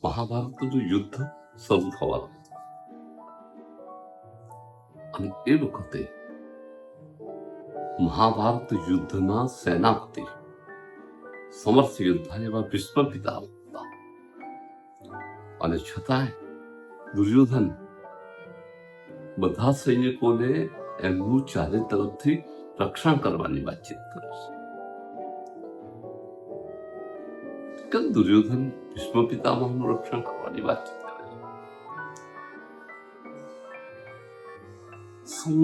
મહાભારતનું યુદ્ધ શરૂ થવાનું અને એ વખતે મહાભારત યુદ્ધના સેનાપતિ સમર્થ યોદ્ધા એવા ભીષ્મ પિતા હતા. અને છતાંય દુર્યોધન બધા સૈનિકોને એમનું ચારે તરફથી રક્ષણ કરવાની વાતચીત કરે છે. કે દુર્યોધન ભીષ્મ પિતામહનું રક્ષણ કરવાની વાતચીત કરે છે. શું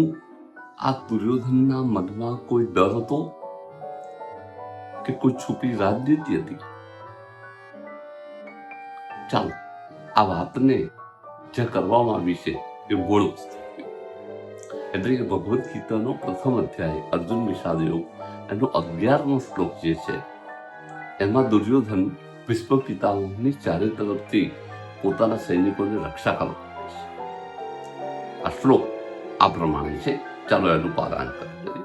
આ દુર્યોધનના મનમાં કોઈ ડર હતો કે કોઈ છુપી રાજનીતિ હતી? ચાલો આ વાતને જે કરવામાં આવી છે એ મૂળ વસ્તુ એટલે કે ભગવદ્ ગીતાનો પ્રથમ અધ્યાય અર્જુન વિષાદ યોગ એનો 11મો શ્લોક જે છે એમાં દુર્યોધન ભીષ્મ પિતામહની ચારે તરફથી પોતાના સૈનિકોને રક્ષા કરવા છે. આ શ્લોક આ પ્રમાણે છે. ચાલો એનું પારાયણ કરીએ.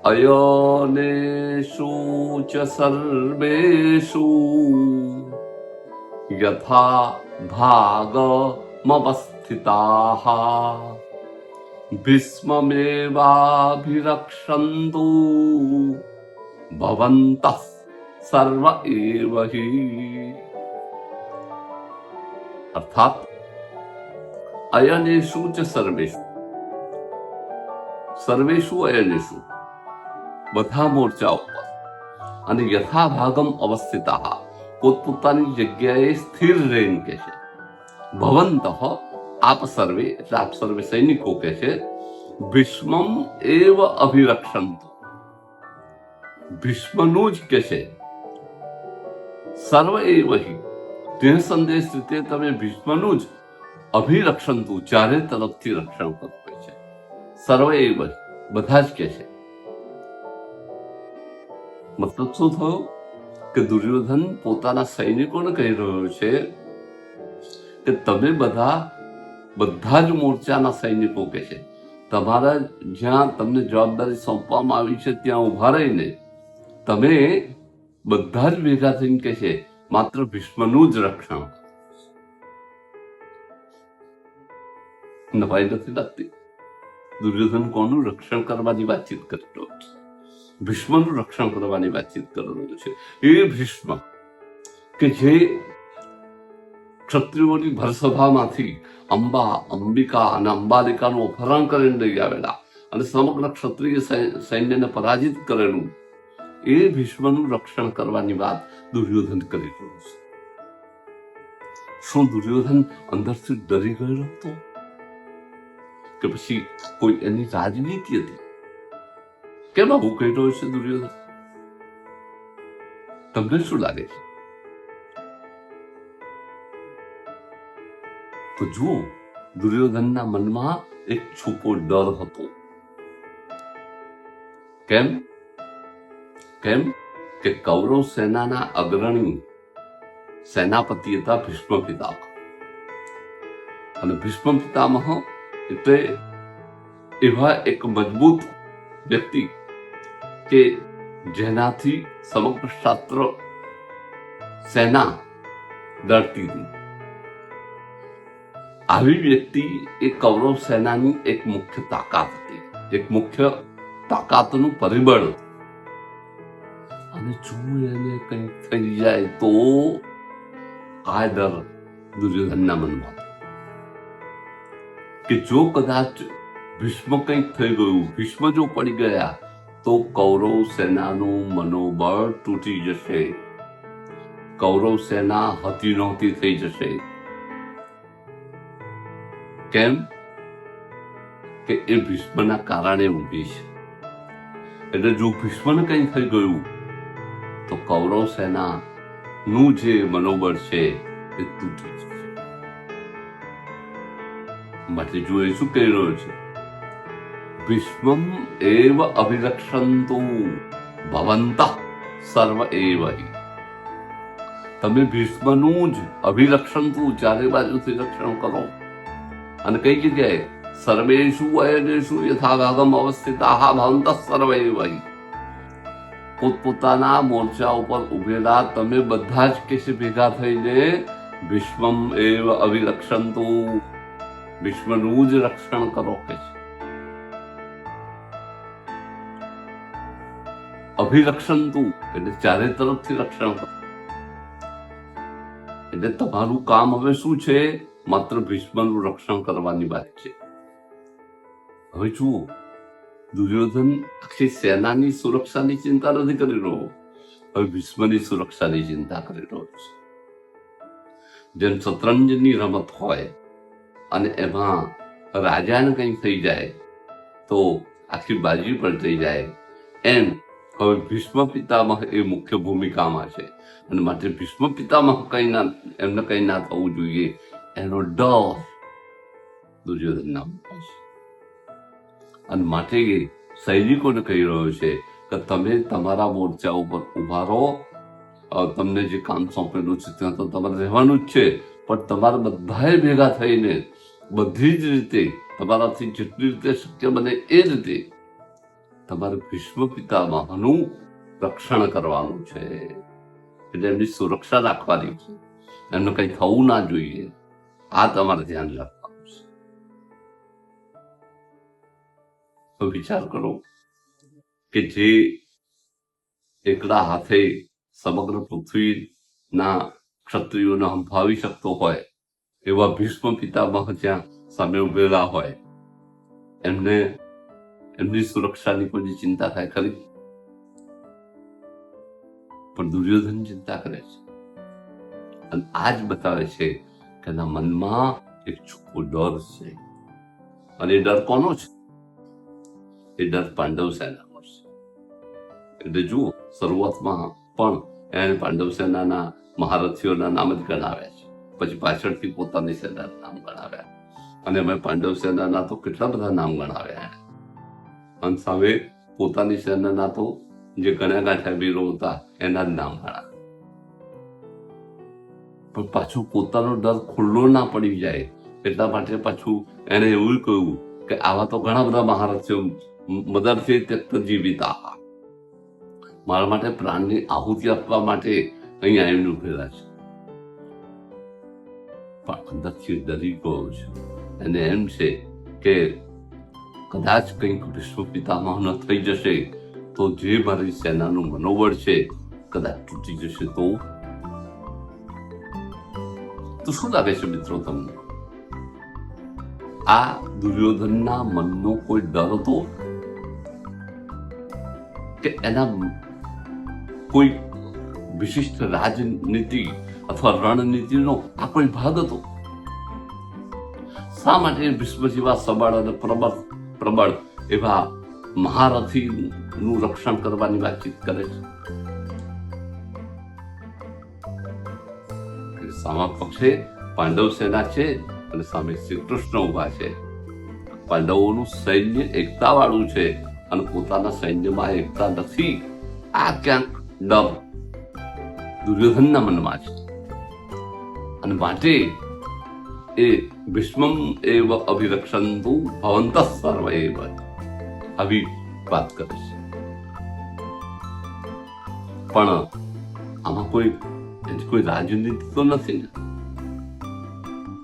અયનેષુ ચ સર્વેષુ યથા ભાગમવસ્થિતાઃ ભીષ્મમેવાભિરક્ષન્તુ ભવन्तઃ સર્વ એવ હિ. અર્થાત અયનેષુ ચ સર્વેષુ, સર્વેષુ અયનેષુ બધા મોરચા ઉપર અને યથાભાગમ અવસ્થિતા પોતપોતાની જગ્યાએ સ્થિર રહીને કે છે ભવંતઃ આપ સર્વે એટલે આપ સર્વે સૈનિકો કે છે ભીષ્મમ એવ અભિરક્ષંતુ ભીષ્મનું જ કે છે સર્વ એવ હિ તે સંદેશ રીતે તમે ભીષ્મનું જ અભિરક્ષંતુ ચારે તરફથી રક્ષણ કરવું છે. સર્વ એવ બધા જ કે છે. મતલબ શું થયો કે દુર્યોધન પોતાના સૈનિકોને કહી રહ્યો છે કે તમે બધા જ મોરચાના સૈનિકો કે છે તમારા જ્યાં તમને જવાબદારી સોંપવામાં આવી છે ત્યાં ઉભા રહીને તમે બધા જ ભેગા થઈને કે છે માત્ર ભીષ્મનું જ રક્ષણ. નવાઈ નથી લાગતી? દુર્યોધન કોનું રક્ષણ કરવાની વાતચીત કરતો છે? ભીષ્મનું રક્ષણ કરવાની વાતચીત કરવાનો છે. એ ભીષ્મ કે જે ક્ષત્રિયોની ભરસભામાંથી અંબા, અંબિકા અને અંબાલિકાનું અપહરણ કરીને લઈ આવેલા અને સમગ્ર ક્ષત્રિય સૈન્યને પરાજિત કરેલું એ ભીષ્મનું રક્ષણ કરવાની વાત દુર્યોધન કરી રહ્યો છે. શું દુર્યોધન અંદરથી ડરી ગયો હતો કે પછી કોઈ એની રાજનીતિ હતી? કેમ આવું કહી રહ્યો છે દુર્યોધન? તમને શું લાગે છે? તો જુઓ, દુર્યોધનના મનમાં એક છુપો ડર હતો. કેમ કે કૌરવ સેનાના અગ્રણી સેનાપતિ હતા ભીષ્મ પિતામહ. અને ભીષ્મ પિતામહ એટલે એવા એક મજબૂત વ્યક્તિ કે જેનાથી સમગ્ર ક્ષત્ર સેના ડરતી હતી. આવી વ્યક્તિ એ કૌરવ સેનાની એક મુખ્ય તાકાત હતી, એક મુખ્ય તાકાતનું પરિબળ હતું. અને જો એને કંઈક થઈ જાય તો આ ડર દુર્યોધનના મનમાં હતો કે જો કદાચ ભીષ્મ કંઈક થઈ ગયું, ભીષ્મ જો પડી ગયા તો કૌરવ સેનાનું મનોબળ તૂટી જશે, કૌરવ સેના હતી નહોતી થઈ જશે. કેમ કે એ ભીષ્મના કારણે ઊભી છે. એટલે જો ભીષ્મને કંઈ થઈ ગયું તો કૌરવ સેનાનું જે મનોબળ છે એ તૂટી જશે. માટે જો એ શું કહી રહ્યો છે? ભીષ્મમ એવ અભિરક્ષંતુ ભવन्तઃ સર્વ એવ હિ. તમે ભીષ્મનું જ અભિરક્ષંતુ ચારે બાજુથી રક્ષણ કરો. અને કઈ જગ્યાએ? સર્વેષુ અયનેષુ યથાભાગમ અવસ્થિતાઃ ભવन्तઃ સર્વ એવ હિ. પોતપોતાના મોરચા ઉપર ઉભેલા તમે બધા જ કેસે ભેગા થઈને વિશ્વમ એવ અવિરક્ષંતુ, વિશ્વનું જ રક્ષણ કરો કે છે. અભિરક્ષંતુ એટલે ચારે તરફથી રક્ષણ કરો. એટલે તમારું કામ હવે શું છે? માત્ર ભીષ્મનું રક્ષણ કરવાની વાત છે. હવે જુઓ, દુર્યોધન આખી સેનાની સુરક્ષાની ચિંતા નથી કરી રહ્યો, હવે ભીષ્મની સુરક્ષાની ચિંતા કરી રહ્યો છે. જેમ શતરંજની રમત હોય અને એમાં રાજાને કંઈ થઈ જાય તો આખી બાજી પલટાઈ જાય, એમ હવે ભીષ્મ પિતામહ એ મુખ્ય ભૂમિકામાં છે અને માટે ભીષ્મ પિતામહ એમને કંઈ ના થવું જોઈએ એનો ડર દુર્યોધનના મનમાં છે. અને માટે સૈનિકોને કહી રહ્યો છે કે તમે તમારા મોરચા ઉપર ઉભા રહો, તમને જે કામ સોંપેલું છે ત્યાં તો તમારે રહેવાનું જ છે, પણ તમારે બધાએ ભેગા થઈને બધી જ રીતે તમારાથી જેટલી રીતે શક્ય બને એ રીતે તમારે ભીષ્મ પિતામહનું રક્ષણ કરવાનું છે. એટલે એમની સુરક્ષા રાખવાની છે, એમને કંઈ થવું ના જોઈએ, આ તમારે ધ્યાન રાખવાનું છે. તો વિચાર કરો કે જે એકલા હાથે સમગ્ર પૃથ્વીના ક્ષત્રિયોને હંફાવી શકતો હોય એવા ભીષ્મ પિતામહ જ્યાં સામે ઉભેલા હોય, એમની સુરક્ષાની કોઈ ચિંતા થાય ખરી? પણ દુર્યોધન ચિંતા કરે છે. અને આ જ બતાવે છે કે એના મનમાં એક છુપો ડર છે. અને એ ડર કોનો છે? એ ડર પાંડવ સેનાનો છે. એટલે જુઓ, શરૂઆતમાં પણ એને પાંડવ સેનાના મહારથીઓના નામ જ ગણાવ્યા છે, પછી પાછળથી પોતાની સેનાના નામ ગણાવ્યા, અને અમે પાંડવ સેનાના તો કેટલા બધા નામ ગણાવ્યા, અને સામે પોતાની સેનાના તો જે ગણ્યા ગાંઠ્યા વીરો હતા એના જ નામ ગણા. પણ પાછું પોતાનો ડર ખુલ્લો ના પડી જાય એટલા માટે પાછું એને એવું કહ્યું કે આવા તો ઘણા બધા મહારથીઓ મદરથી ત્યક્ત જીવિતા, મારા માટે પ્રાણની આહુતિ આપવા માટે અહીં આવીને ઉભેલા છે. પણ અંદરથી ડરી ગયો છે. એને એમ છે કે કદાચ કંઈક ભીષ્મ પિતામહ ન થઈ જશે તો જે મારી સેનાનું મનોબળ છે કદાચ તૂટી જશે તો શું લાગે છે મિત્રો તમને? આ દુર્યોધનના મનનો કોઈ ડર હતો કે એના કોઈ વિશિષ્ટ રાજનીતિ અથવા રણનીતિનો આ કોઈ ભાગ હતો? શા માટે ભીષ્મ જેવા સબળ અને પ્રબળ એવા મહારથીનું રક્ષણ કરવાની વાતચીત કરે છે? સામા પક્ષે પાંડવ સેના છે અને સામે શ્રી કૃષ્ણ ઉભા છે. પાંડવોનું સૈન્ય એકતા વાળું છે અને પોતાના સૈન્યમાં એકતા નથી. આ ક્યાંક ડર દુર્યોધનના મનમાં છે અને માટે એ ભીષ્મમ એવ અભિરક્ષંતુ ભવંતઃ સર્વ એવ આવી વાત કરે છે. પણ આમાં કોઈ રાજનીતિ તો નથી ને,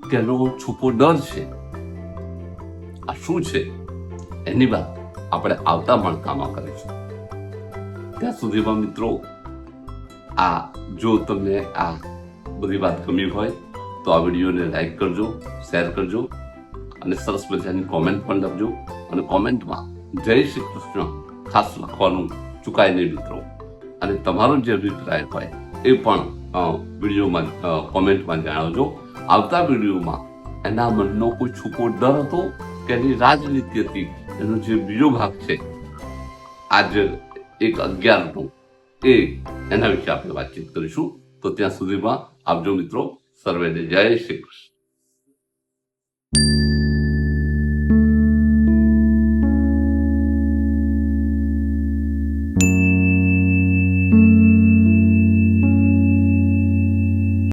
કે એનો છુપો ડર છે. આ શું છે એની વાત આપણે આવતા મણકામાં કરીશું. ત્યાં સુધીમાં મિત્રો, જો તમને આ બધી વાત ગમી હોય તો આ વિડીયોને લાઈક કરજો, શેર કરજો અને સરસ મજાની કોમેન્ટ પણ લખજો. અને કોમેન્ટમાં જય શ્રી કૃષ્ણ ખાસ લખવાનું ચૂકાય નહીં મિત્રો. અને તમારો જે અભિપ્રાય હોય એ પણ વિડીયોમાં કોમેન્ટમાં જણાવજો. આવતા વિડીયોમાં એના મનનો કોઈ છુપો ડર હતો કે એની રાજનીતિ હતી, એનો જે બીજો ભાગ છે આજે 1/11 એના વિશે આપણે વાતચીત કરીશું. તો ત્યાં સુધીમાં આવજો મિત્રો. સર્વેને જય શ્રી કૃષ્ણ.